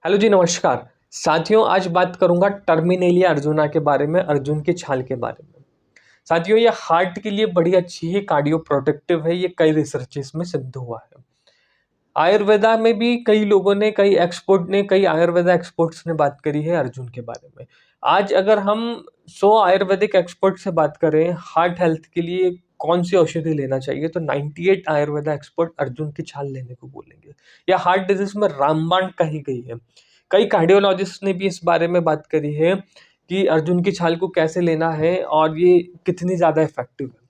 Hello जी, नमस्कार। साथियों, आज बात करूँगा टर्मिनेलिया अर्जुना के बारे में, अर्जुन की छाल के बारे में। साथियों, ये हार्ट के लिए बड़ी अच्छी है, कार्डियो प्रोटेक्टिव है, ये कई रिसर्चेस में सिद्ध हुआ है। आयुर्वेदा में भी कई लोगों ने, कई आयुर्वेदा एक्सपर्ट्स ने बात करी है अर्जुन के बारे में। आज अगर हम 100 आयुर्वेदिक एक्सपर्ट से बात करें हार्ट हेल्थ के लिए कौन सी औषधि लेना चाहिए, तो 98 आयुर्वेदा एक्सपर्ट अर्जुन की छाल लेने को बोलेंगे। या हार्ट डिजीज में रामबाण कही गई है। कई कार्डियोलॉजिस्ट ने भी इस बारे में बात करी है कि अर्जुन की छाल को कैसे लेना है और ये कितनी ज़्यादा इफेक्टिव है।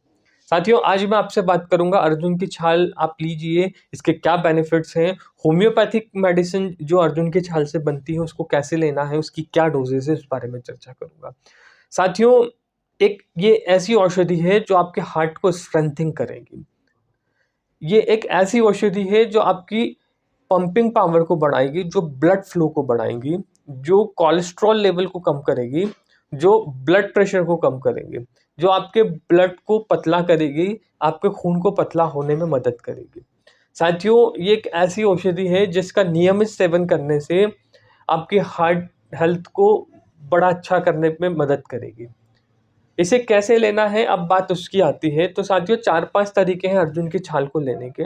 साथियों, आज मैं आपसे बात करूंगा अर्जुन की छाल आप लीजिए, इसके क्या बेनिफिट्स हैं, होम्योपैथिक मेडिसिन जो अर्जुन की छाल से बनती है उसको कैसे लेना है, उसकी क्या डोजेस है, इस बारे में चर्चा करूंगा। साथियों, एक ये ऐसी औषधि है जो आपके हार्ट को स्ट्रेंथिंग करेगी। ये एक ऐसी औषधि है जो आपकी पंपिंग पावर को बढ़ाएगी, जो ब्लड फ्लो को बढ़ाएगी, जो कोलेस्ट्रॉल लेवल को कम करेगी, जो ब्लड प्रेशर को कम करेंगे, जो आपके ब्लड को पतला करेगी, आपके खून को पतला होने में मदद करेगी। साथियों, ये एक ऐसी औषधि है जिसका नियमित सेवन करने से आपकी हार्ट हेल्थ को बड़ा अच्छा करने में मदद करेगी। इसे कैसे लेना है, अब बात उसकी आती है। तो साथियों, 4-5 तरीके हैं अर्जुन की छाल को लेने के।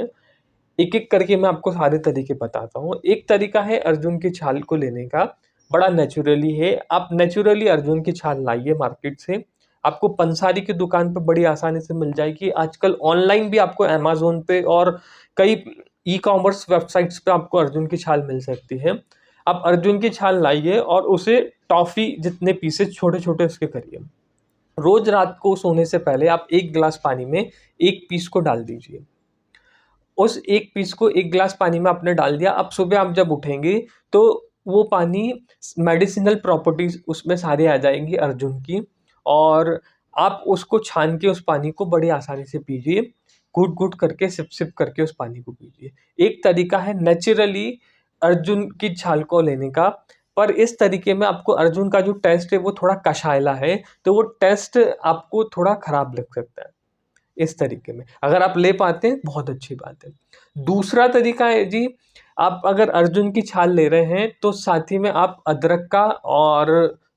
एक-एक करके मैं आपको सारे तरीके बताता हूँ। एक तरीका है अर्जुन की छाल को लेने का, बड़ा नेचुरली है। आप नेचुरली अर्जुन की छाल लाइए मार्केट से। आपको पंसारी की दुकान पे बड़ी आसानी से मिल जाएगी। आजकल ऑनलाइन भी आपको अमेज़न पे और कई ई-कॉमर्स वेबसाइट्स पे आपको अर्जुन की छाल मिल सकती है। आप अर्जुन की छाल लाइए और उसे टॉफ़ी जितने पीसेस छोटे-छोटे उसके करिए। रोज़ रात को सोने से पहले आप 1 गिलास पानी में 1 पीस को डाल दीजिए। उस एक पीस को 1 ग्लास पानी में आपने डाल दिया, अब सुबह आप जब उठेंगे तो वो पानी मेडिसिनल प्रॉपर्टीज़ उसमें सारी आ जाएँगी अर्जुन की, और आप उसको छान के उस पानी को बड़ी आसानी से पीजिए। घूँट-घूँट करके, सिप-सिप करके उस पानी को पीजिए। एक तरीका है नेचुरली अर्जुन की छाल को लेने का, पर इस तरीके में आपको अर्जुन का जो टेस्ट है वो थोड़ा कषायला है, तो वो टेस्ट आपको थोड़ा खराब लग सकता है। इस तरीके में अगर आप ले पाते हैं बहुत अच्छी बात है। दूसरा तरीका है जी, आप अगर अर्जुन की छाल ले रहे हैं तो साथ ही में आप अदरक का और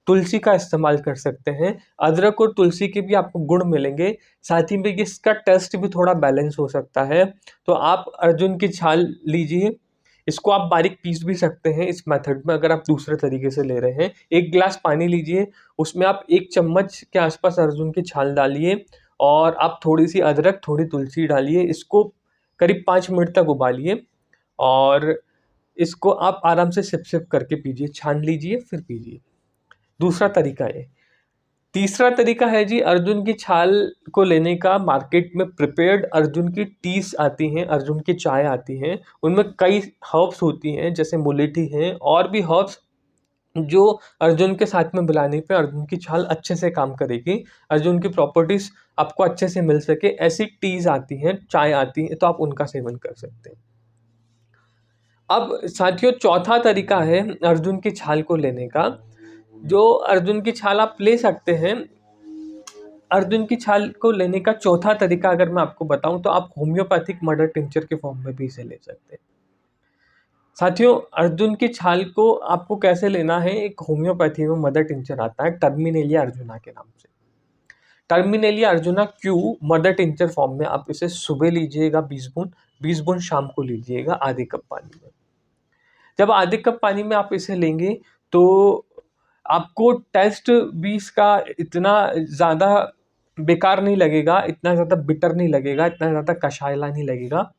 तुलसी का इस्तेमाल कर सकते हैं। अदरक और तुलसी के भी आपको गुण मिलेंगे, साथ ही में इसका टेस्ट भी थोड़ा बैलेंस हो सकता है। तो आप अर्जुन की छाल लीजिए, इसको आप बारीक पीस भी सकते हैं इस मेथड में अगर आप दूसरे तरीके से ले रहे हैं। 1 गिलास पानी लीजिए, उसमें आप 1 चम्मच के आसपास अर्जुन की छाल डालिए और आप थोड़ी-सी अदरक, थोड़ी तुलसी डालिए, इसको करीब 5 मिनट तक उबालिए और इसको आप आराम से सिप-सिप करके पीजिए, छान लीजिए फिर पीजिए। दूसरा तरीका है। तीसरा तरीका है जी अर्जुन की छाल को लेने का, मार्केट में प्रिपेयर्ड अर्जुन की टीज़ आती हैं, अर्जुन की चाय आती हैं, उनमें कई हर्ब्स होती हैं जैसे मुलेठी है और भी हर्ब्स जो अर्जुन के साथ में मिलाने पे अर्जुन की छाल अच्छे से काम करेगी। अर्जुन की प्रॉपर्टीज़ आपको अच्छे से मिल सके, ऐसी टीज़ आती हैं, चाय आती है, तो आप उनका सेवन कर सकते हैं। अब साथियों, चौथा तरीका है अर्जुन की छाल को लेने का, जो अर्जुन की छाल आप ले सकते हैं। अर्जुन की छाल को लेने का चौथा तरीका अगर मैं आपको बताऊँ तो आप होम्योपैथिक मदर टिंचर के फॉर्म में भी इसे ले सकते हैं। साथियों, अर्जुन की छाल को आपको कैसे लेना है, एक होम्योपैथी में मदर टिंचर आता है टर्मिनेलिया अर्जुना के नाम से। Terminalia arjuna Q mother tincture form में आप इसे सुबह लीजिएगा 20 बूंद, 20 बूंद शाम को लीजिएगा आधे कप पानी में। जब आधे कप पानी में आप इसे लेंगे तो आपको टेस्ट भी इसका इतना ज़्यादा बेकार नहीं लगेगा, इतना ज़्यादा बिटर नहीं लगेगा, इतना ज़्यादा कषायला नहीं लगेगा,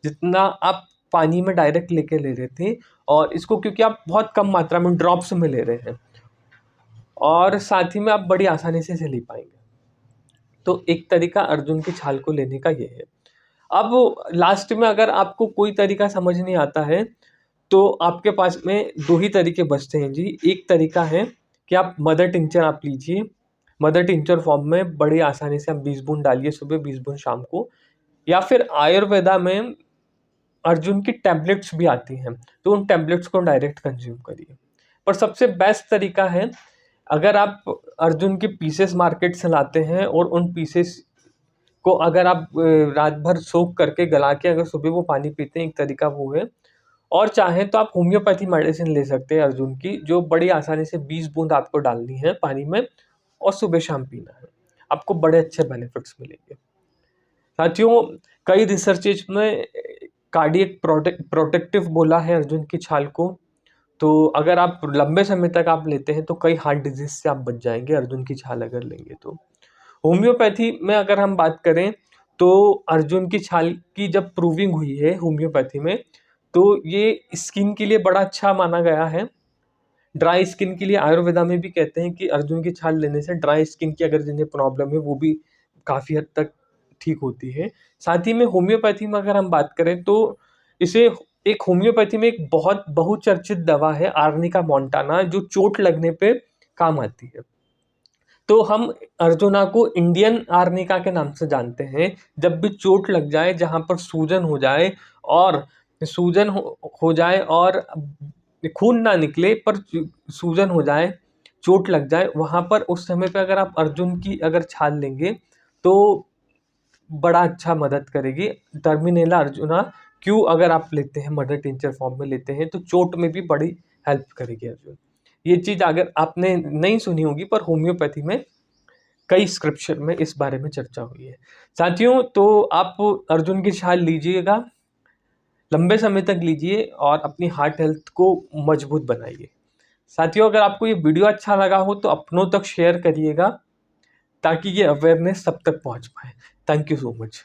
जितना आप पानी में डायरेक्ट लेके ले रहे थे। और इसको क्योंकि आप बहुत कम मात्रा में ड्रॉप्स में ले रहे हैं और साथ ही में आप बड़ी आसानी से इसे ले पाएँगे। तो एक तरीका अर्जुन की छाल को लेने का ये है। अब लास्ट में अगर आपको कोई तरीका समझ नहीं आता है, तो आपके पास में 2 ही तरीके बचते हैं जी। एक तरीका है कि आप मदर टिंचर आप लीजिए, मदर टिंचर फॉर्म में बड़ी आसानी से आप 20 बूँद डालिए सुबह, 20 बूँद शाम को, या फिर आयुर्वेदा में अर्जुन की टैबलेट्स भी आती हैं, तो उन टैबलेट्स को डायरेक्ट कंज़्यूम करिए। पर सबसे बेस्ट तरीका है, अगर आप अर्जुन के पीसेस मार्केट से लाते हैं और उन पीसेस को अगर आप रात भर सोक करके गला के अगर सुबह वो पानी पीते हैं, एक तरीका वो है। और चाहें तो आप होम्योपैथी मेडिसिन ले सकते हैं अर्जुन की, जो बड़ी आसानी से 20 बूंद आपको डालनी है पानी में और सुबह शाम पीना है। आपको बड़े अच्छे बेनिफिट्स मिलेंगे। साथियों, कई रिसर्चेज में कार्डियक प्रोटेक्टिव बोला है अर्जुन की छाल को। तो अगर आप लंबे समय तक आप लेते हैं तो कई हार्ट डिजीज से आप बच जाएंगे अर्जुन की छाल अगर लेंगे तो। होम्योपैथी में अगर हम बात करें तो अर्जुन की छाल की जब प्रूविंग हुई है होम्योपैथी में, तो ये स्किन के लिए बड़ा अच्छा माना गया है। ड्राई स्किन के लिए आयुर्वेदा में भी कहते हैं कि अर्जुन की छाल लेने से ड्राई स्किन की अगर जिन्हें प्रॉब्लम है वो भी काफ़ी हद तक ठीक होती है। साथ ही में होम्योपैथी में अगर हम बात करें तो इसे एक होम्योपैथी में एक बहुत बहुचर्चित दवा है आर्निका मोंटाना, जो चोट लगने पे काम आती है। तो हम अर्जुना को इंडियन आर्निका के नाम से जानते हैं। जब भी चोट लग जाए, जहाँ पर सूजन हो जाए और सूजन हो जाए और खून ना निकले पर सूजन हो जाए, चोट लग जाए, वहाँ पर उस समय पे अगर आप अर्जुन की अगर छाल लेंगे तो बड़ा अच्छा मदद करेगी। टर्मिनेला अर्जुना क्यों अगर आप लेते हैं, मदर टिंचर फॉर्म में लेते हैं तो चोट में भी बड़ी हेल्प करेगी अर्जुन। ये चीज़ अगर आपने नहीं सुनी होगी पर होम्योपैथी में कई स्क्रिप्चर में इस बारे में चर्चा हुई है। साथियों, तो आप अर्जुन की छाल लीजिएगा, लंबे समय तक लीजिए और अपनी हार्ट हेल्थ को मजबूत बनाइए। साथियों, अगर आपको ये वीडियो अच्छा लगा हो तो अपनों तक शेयर करिएगा ताकि ये अवेयरनेस सब तक पहुंच पाए। Thank you so much.